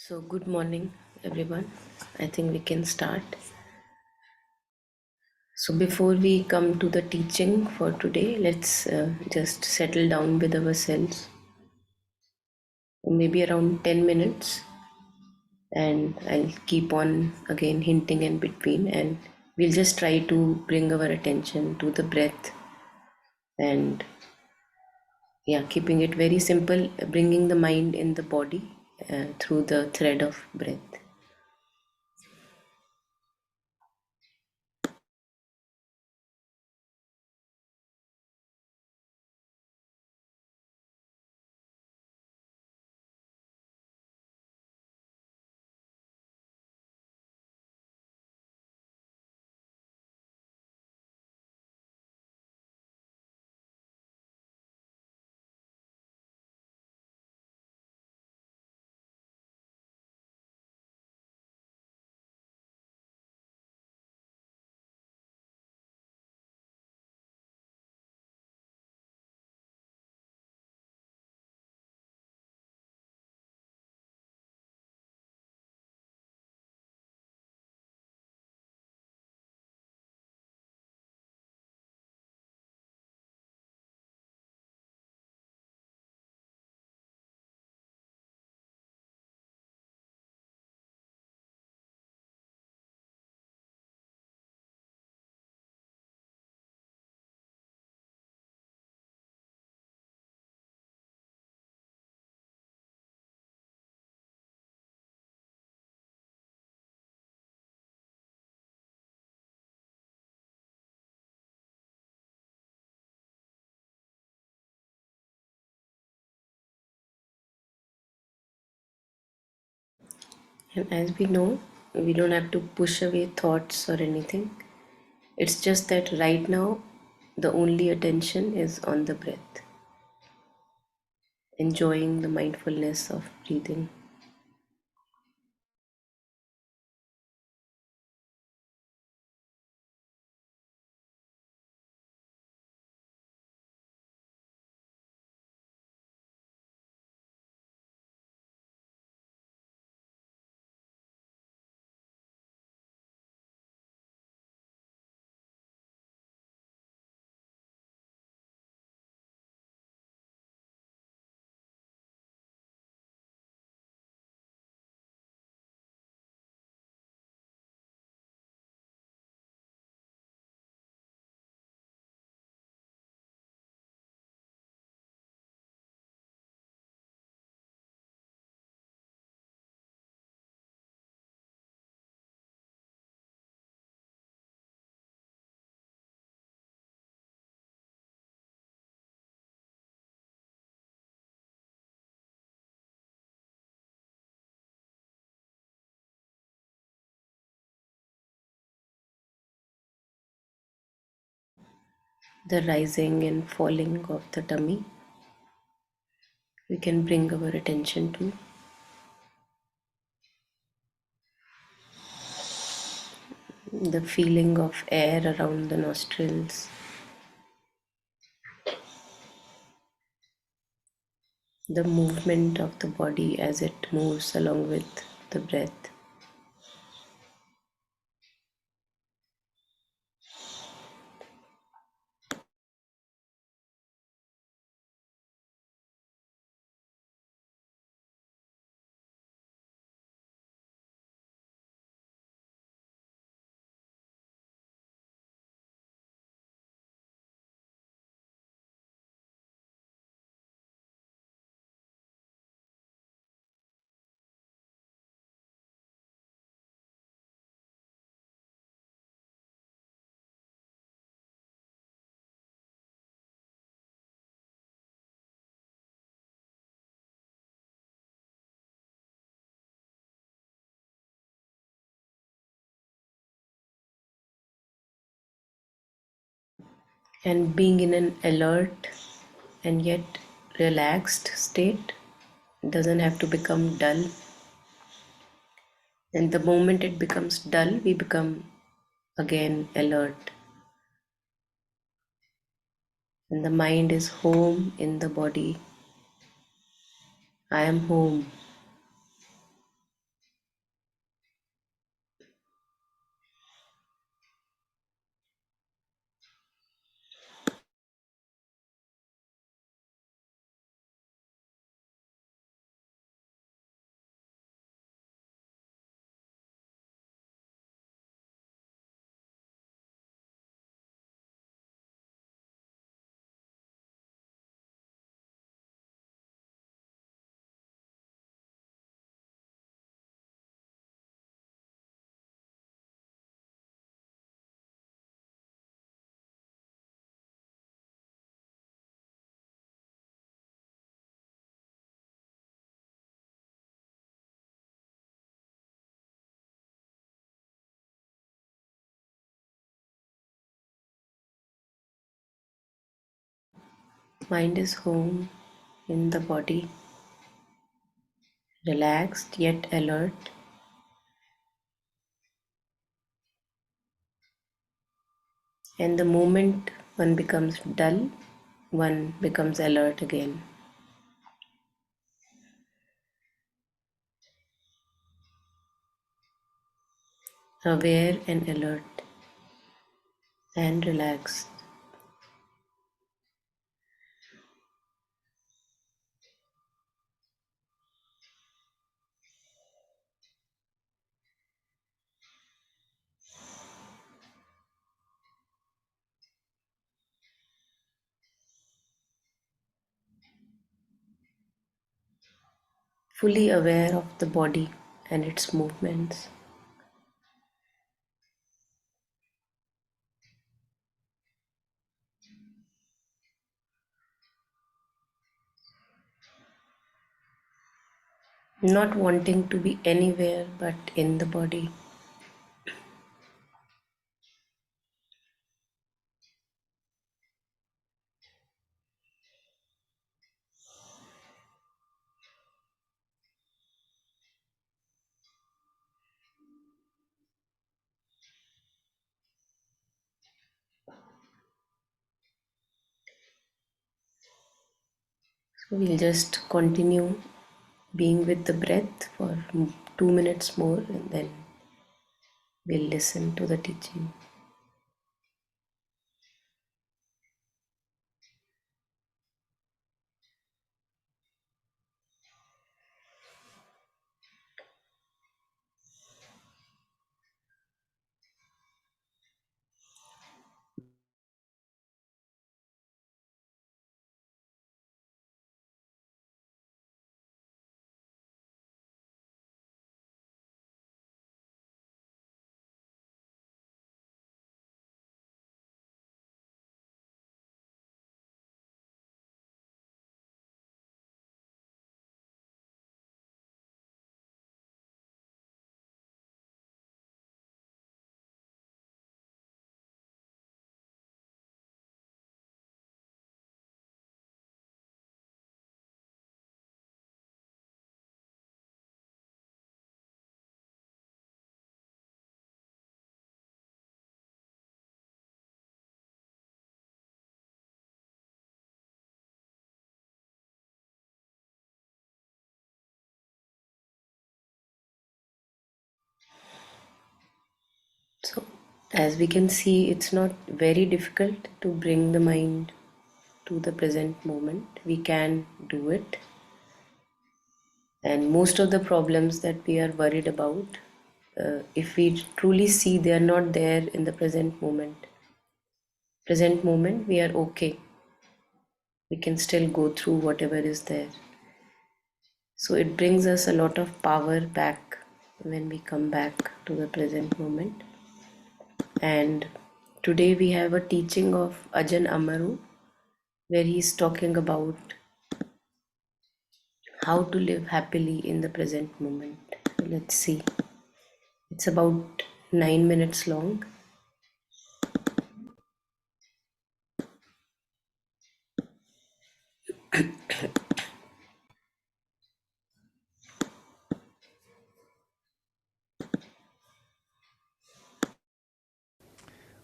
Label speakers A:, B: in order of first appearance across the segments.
A: So, good morning, everyone. I think we can start. So, before we come to the teaching for today, let's just settle down with ourselves, maybe around 10 minutes, and I'll keep on again hinting in between, and we'll just try to bring our attention to the breath and yeah, keeping it very simple, bringing the mind in the body through the thread of breath. And as we know, we don't have to push away thoughts or anything. It's just that right now, the only attention is on the breath, enjoying the mindfulness of breathing. The rising and falling of the tummy, we can bring our attention to. The feeling of air around the nostrils, the movement of the body as it moves along with the breath. And being in an alert and yet relaxed state doesn't have to become dull. And the moment it becomes dull, we become again alert. And the mind is home in the body. I am home. Mind is home in the body, relaxed yet alert. And the moment one becomes dull, one becomes alert again. Aware and alert and relaxed. Fully aware of the body and its movements. Not wanting to be anywhere but in the body. So we'll just continue being with the breath for 2 minutes more, and then we'll listen to the teaching. So, as we can see, it's not very difficult to bring the mind to the present moment. We can do it. And most of the problems that we are worried about, if we truly see they are not there in the present moment, we are okay. We can still go through whatever is there. So it brings us a lot of power back when we come back to the present moment. And today we have a teaching of Ajahn Amaro, where he's talking about how to live happily in the present moment. So let's see. It's about 9 minutes long.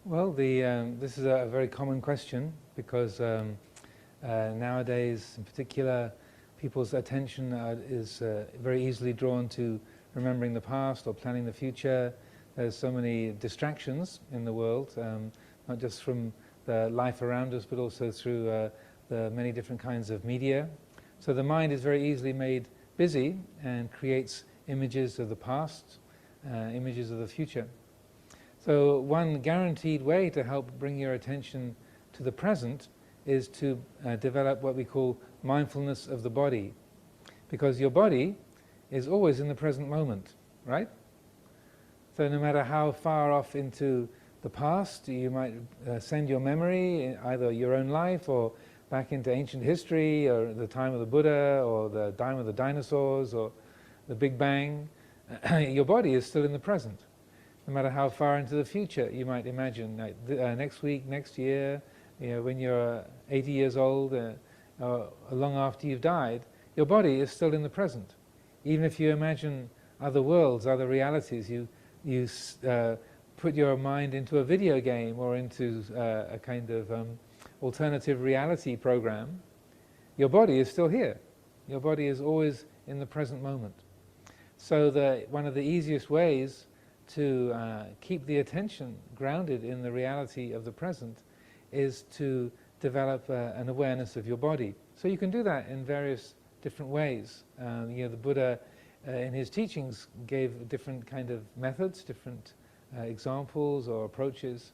B: Well, this is a very common question because nowadays, in particular, people's attention is very easily drawn to remembering the past or planning the future. There's so many distractions in the world, not just from the life around us, but also through the many different kinds of media. So the mind is very easily made busy and creates images of the past, images of the future. So one guaranteed way to help bring your attention to the present is to develop what we call mindfulness of the body. Because your body is always in the present moment, right? So no matter how far off into the past you might send your memory, either your own life or back into ancient history or the time of the Buddha or the time of the dinosaurs or the Big Bang, your body is still in the present. No matter how far into the future you might imagine, like next week, next year, when you're 80 years old, long after you've died, your body is still in the present. Even if you imagine other worlds, other realities, you put your mind into a video game or into a kind of alternative reality program, your body is still here. Your body is always in the present moment. So one of the easiest ways to keep the attention grounded in the reality of the present is to develop an awareness of your body. So you can do that in various different ways. The Buddha in his teachings gave different kind of methods, different examples or approaches.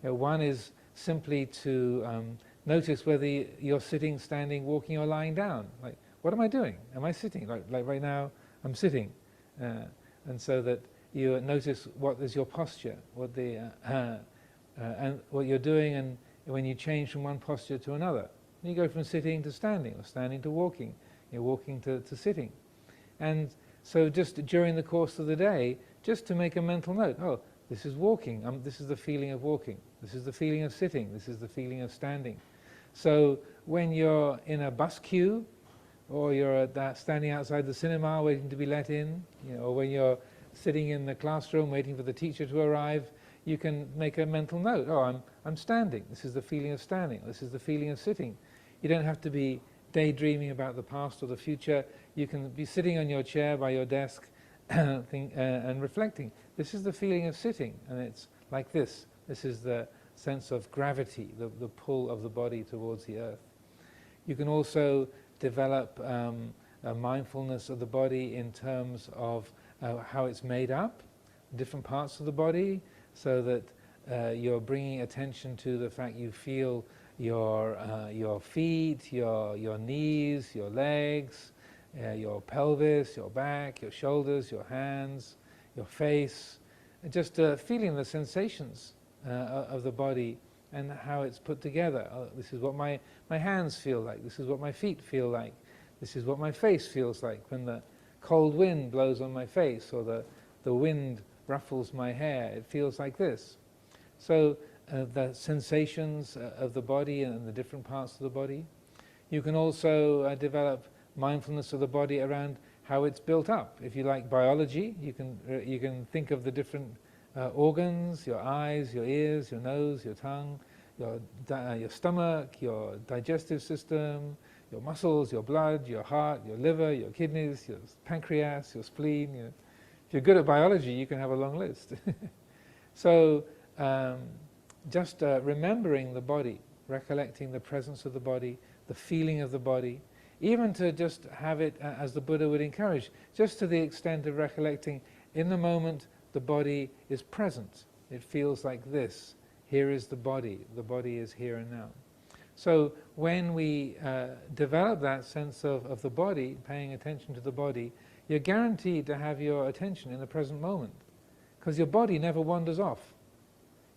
B: One is simply to notice whether you're sitting, standing, walking or lying down. Like, what am I doing? Am I sitting? Like right now I'm sitting. And so that you notice what is your posture, and what you're doing, and when you change from one posture to another. You go from sitting to standing, or standing to walking, you're walking to sitting. And so just during the course of the day, just to make a mental note, oh, this is walking, this is the feeling of walking, this is the feeling of sitting, this is the feeling of standing. So when you're in a bus queue, or you're standing outside the cinema waiting to be let in, or when you're sitting in the classroom waiting for the teacher to arrive, you can make a mental note. Oh, I'm standing. This is the feeling of standing. This is the feeling of sitting. You don't have to be daydreaming about the past or the future. You can be sitting on your chair by your desk and reflecting. This is the feeling of sitting, and it's like this. This is the sense of gravity, the pull of the body towards the earth. You can also develop a mindfulness of the body in terms of how it's made up, different parts of the body, so that you're bringing attention to the fact you feel your feet, your knees, your legs, your pelvis, your back, your shoulders, your hands, your face, and just feeling the sensations of the body and how it's put together. Oh, this is what my hands feel like, this is what my feet feel like, this is what my face feels like when the cold wind blows on my face, or the wind ruffles my hair. It feels like this. So the sensations of the body and the different parts of the body. You can also develop mindfulness of the body around how it's built up. If you like biology, you can think of the different organs, your eyes, your ears, your nose, your tongue, your stomach, your digestive system, your muscles, your blood, your heart, your liver, your kidneys, your pancreas, your spleen. If you're good at biology, you can have a long list. So just remembering the body, recollecting the presence of the body, the feeling of the body, even to just have it, as the Buddha would encourage, just to the extent of recollecting, in the moment the body is present. It feels like this. Here is the body is here and now. So when we develop that sense of the body, paying attention to the body, you're guaranteed to have your attention in the present moment, because your body never wanders off.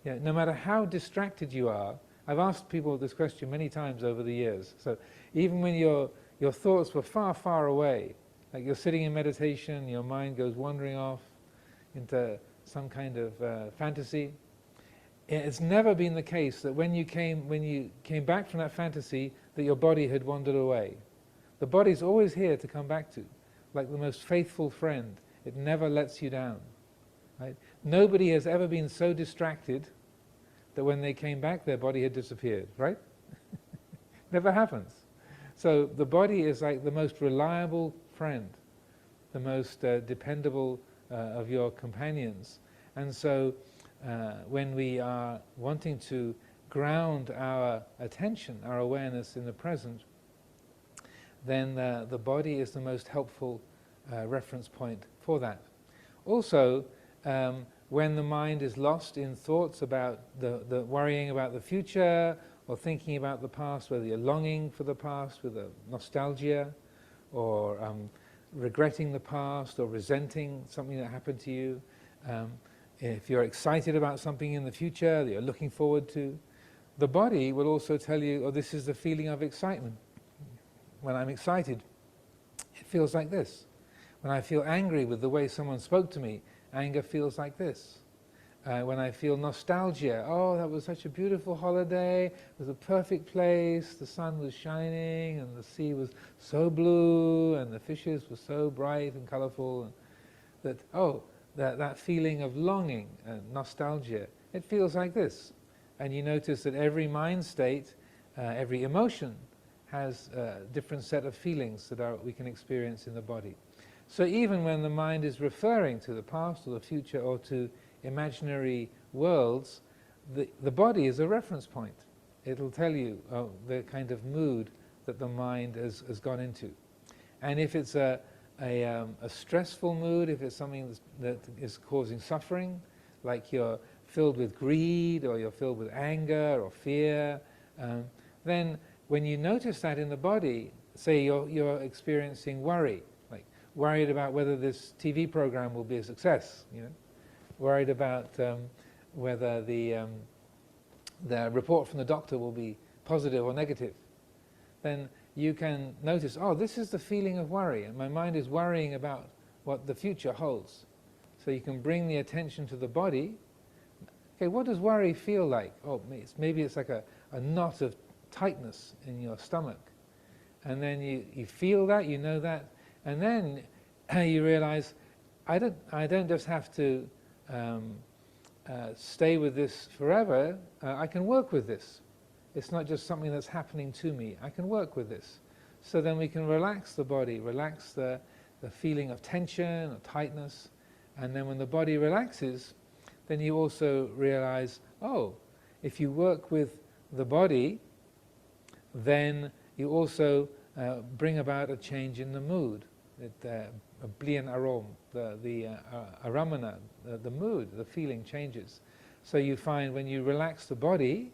B: No matter how distracted you are, I've asked people this question many times over the years, so even when your thoughts were far, far away, like you're sitting in meditation, your mind goes wandering off into some kind of fantasy, it's never been the case that when you came back from that fantasy, that your body had wandered away. The body's always here to come back to, like the most faithful friend. It never lets you down. Right? Nobody has ever been so distracted that when they came back, their body had disappeared, right? Never happens. So the body is like the most reliable friend, the most dependable of your companions. And so when we are wanting to ground our attention, our awareness in the present, then the body is the most helpful reference point for that. Also, when the mind is lost in thoughts about the worrying about the future, or thinking about the past, whether you're longing for the past with a nostalgia, or regretting the past, or resenting something that happened to you, if you're excited about something in the future that you're looking forward to, the body will also tell you, oh, this is the feeling of excitement. When I'm excited, it feels like this. When I feel angry with the way someone spoke to me, anger feels like this. When I feel nostalgia, oh, that was such a beautiful holiday, it was a perfect place, the sun was shining and the sea was so blue and the fishes were so bright and colorful, that, oh, that feeling of longing and nostalgia, it feels like this. And you notice that every mind state, every emotion has a different set of feelings that we can experience in the body. So even when the mind is referring to the past or the future or to imaginary worlds, the body is a reference point. It'll tell you the kind of mood that the mind has gone into. And if it's a stressful mood, if it's something that is causing suffering, like you're filled with greed or you're filled with anger or fear, then when you notice that in the body, say you're experiencing worry, like worried about whether this TV program will be a success, worried about whether the report from the doctor will be positive or negative, then you can notice, oh, this is the feeling of worry, and my mind is worrying about what the future holds. So you can bring the attention to the body. Okay, what does worry feel like? Oh, maybe it's like a knot of tightness in your stomach. And then you feel that, you know that, and then you realize, I don't just have to stay with this forever, I can work with this. It's not just something that's happening to me, I can work with this. So then we can relax the body, relax the feeling of tension or tightness, and then when the body relaxes, then you also realize, oh, if you work with the body, then you also bring about a change in the mood. A blian arom, the aramana, the mood, the feeling changes. So you find when you relax the body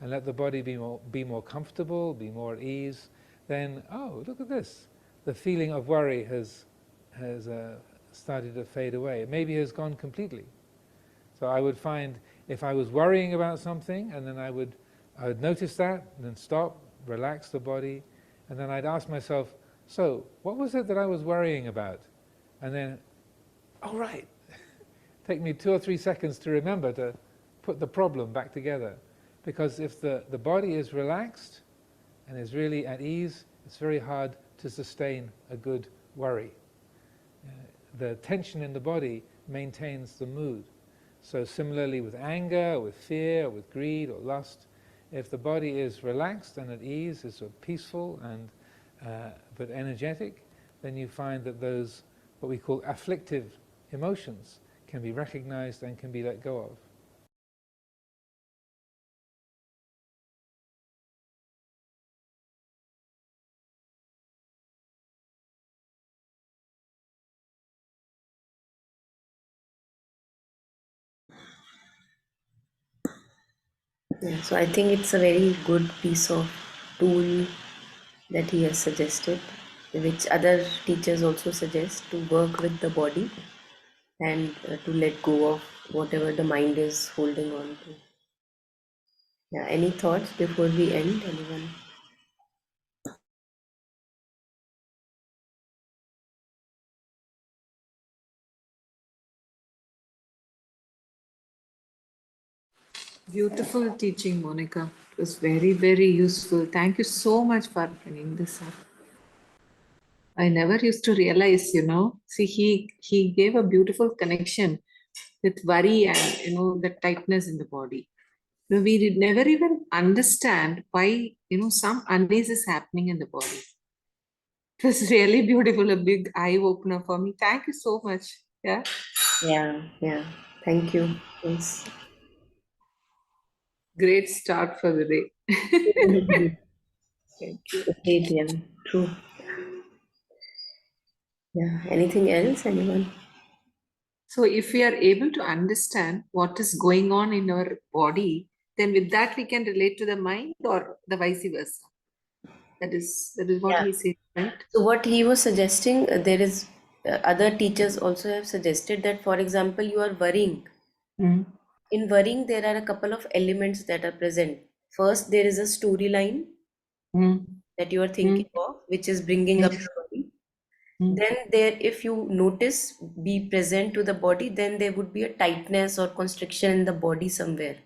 B: and let the body be more comfortable, be more at ease, then, oh, look at this. The feeling of worry has started to fade away. It maybe has gone completely. So I would find if I was worrying about something, and then I would notice that, and then stop, relax the body, and then I'd ask myself, so what was it that I was worrying about? And then, oh right, take me 2 or 3 seconds to remember to put the problem back together. Because if the body is relaxed and is really at ease, it's very hard to sustain a good worry. The tension in the body maintains the mood. So similarly with anger, with fear, with greed or lust, if the body is relaxed and at ease, is sort of peaceful and but energetic, then you find that those, what we call afflictive emotions, can be recognized and can be let go of.
A: Yeah, so I think it's a very good piece of tool that he has suggested, which other teachers also suggest, to work with the body and to let go of whatever the mind is holding on to. Yeah, any thoughts before we end, anyone?
C: Beautiful teaching, Monica. It was very, very useful. Thank you so much for bringing this up. I never used to realize, See, he gave a beautiful connection with worry and the tightness in the body. We did never even understand why some unease is happening in the body. It was really beautiful, a big eye opener for me. Thank you so much. Yeah.
A: Yeah. Thank you. Yes.
C: Great start for the day. Thank you.
A: Great, yeah. True. Yeah. Anything else, anyone?
C: So, if we are able to understand what is going on in our body, then with that we can relate to the mind or the vice versa. That is what
A: Yeah.
C: he said, right?
A: So what he was suggesting, there is other teachers also have suggested that, for example, you are worrying.
C: Mm.
A: In worrying, there are a couple of elements that are present. First, there is a storyline
C: Mm.
A: that you are
C: Mm.
A: thinking of, which is bringing up
C: Mm.
A: the worry. then there, if you notice, be present to the body, then there would be a tightness or constriction in the body somewhere.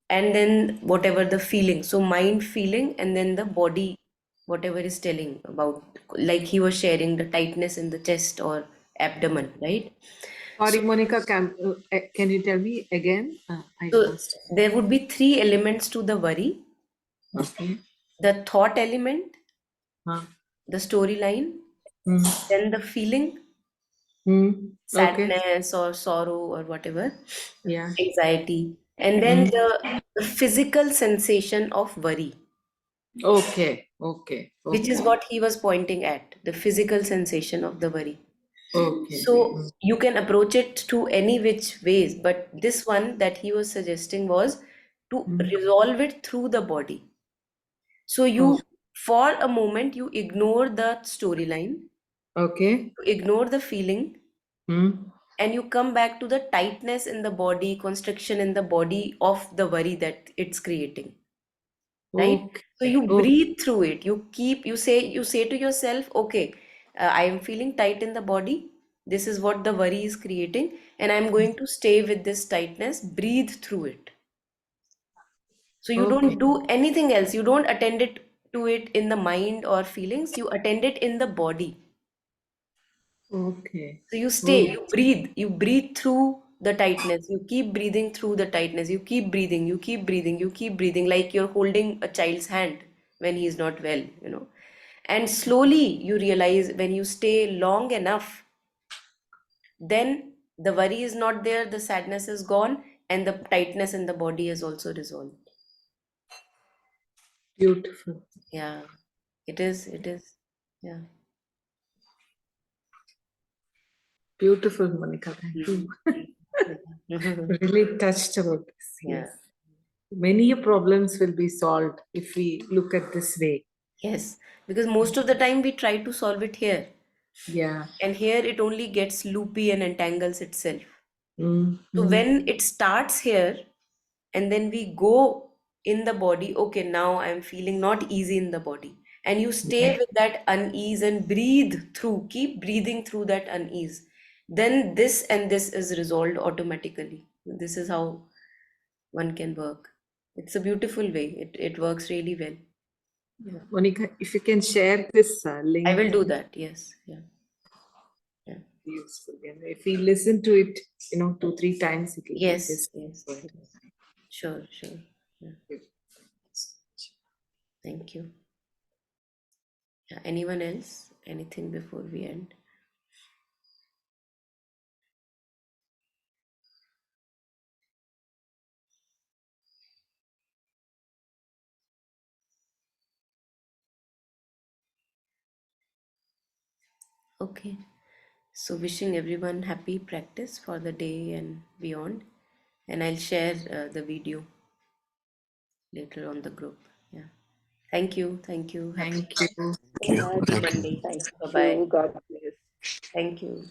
A: And then whatever the feeling, so mind feeling, and then the body, whatever is telling about, like he was sharing the tightness in the chest or abdomen, right?
C: Sorry, Monica, can you tell me again? I
A: So
C: lost.
A: there would be three elements to the worry:
C: Okay.
A: the thought element,
C: Huh.
A: the storyline,
C: Mm.
A: then the feeling,
C: Okay.
A: sadness or sorrow or whatever,
C: Yeah.
A: anxiety, and then the physical sensation of worry,
C: Okay. Okay.
A: which is
C: Okay.
A: what he was pointing at, the physical sensation of the worry.
C: Okay.
A: So you can approach it to any which ways, but this one that he was suggesting was to resolve it through the body. So
C: Oh,
A: you, for a moment, you ignore the storyline,
C: okay.
A: you ignore the feeling,
C: Hmm.
A: and you come back to the tightness in the body, constriction in the body of the worry that it's creating, right? So
C: Okay.
A: you
C: Oh,
A: breathe through it. You say to yourself, okay, I am feeling tight in the body. This is what the worry is creating, and I'm going to stay with this tightness. Breathe through it. So you
C: okay.
A: don't do anything else. You don't attend it to it in the mind or feelings. You attend it in the body.
C: Okay.
A: So you stay,
C: Oh,
A: you breathe through the tightness. You keep breathing through the tightness. You keep breathing, you keep breathing, you keep breathing, like you're holding a child's hand when he's not well. And slowly you realize when you stay long enough, then the worry is not there, the sadness is gone, and the tightness in the body is also resolved.
C: beautiful.
A: Yeah, it is, it is. Yeah.
C: Beautiful, Monica. Thank you.
A: Yeah.
C: Really touched about this.
A: Yeah.
C: Yes. Many problems will be solved if we look at this way.
A: Yes, because most of the time we try to solve it here.
C: Yeah.
A: And here it only gets loopy and entangles itself. So
C: Mm-hmm.
A: when it starts here and then we go in the body, okay, now I'm feeling not easy in the body. And you stay with that unease and breathe through, keep breathing through that unease. Then this and this is resolved automatically. This is how one can work. It's a beautiful way. It works really well.
C: Yeah. Monica, if you can share this
A: I
C: link,
A: will do that. Yes. Yeah. Yeah.
C: useful. And if we listen to it, 2-3 times, it will be
A: Yes.
C: just
A: Yes.
C: good.
A: Yes. Sure. Sure. Yeah. Thank you. Yeah, anyone else? Anything before we end? Okay. So, wishing everyone happy practice for the day and beyond. And I'll share the video later on the group. Yeah. Thank you. Thank you.
C: Thank you.
A: Happy Monday.
C: Thank
A: Bye bye.
C: you. God bless.
A: Thank you.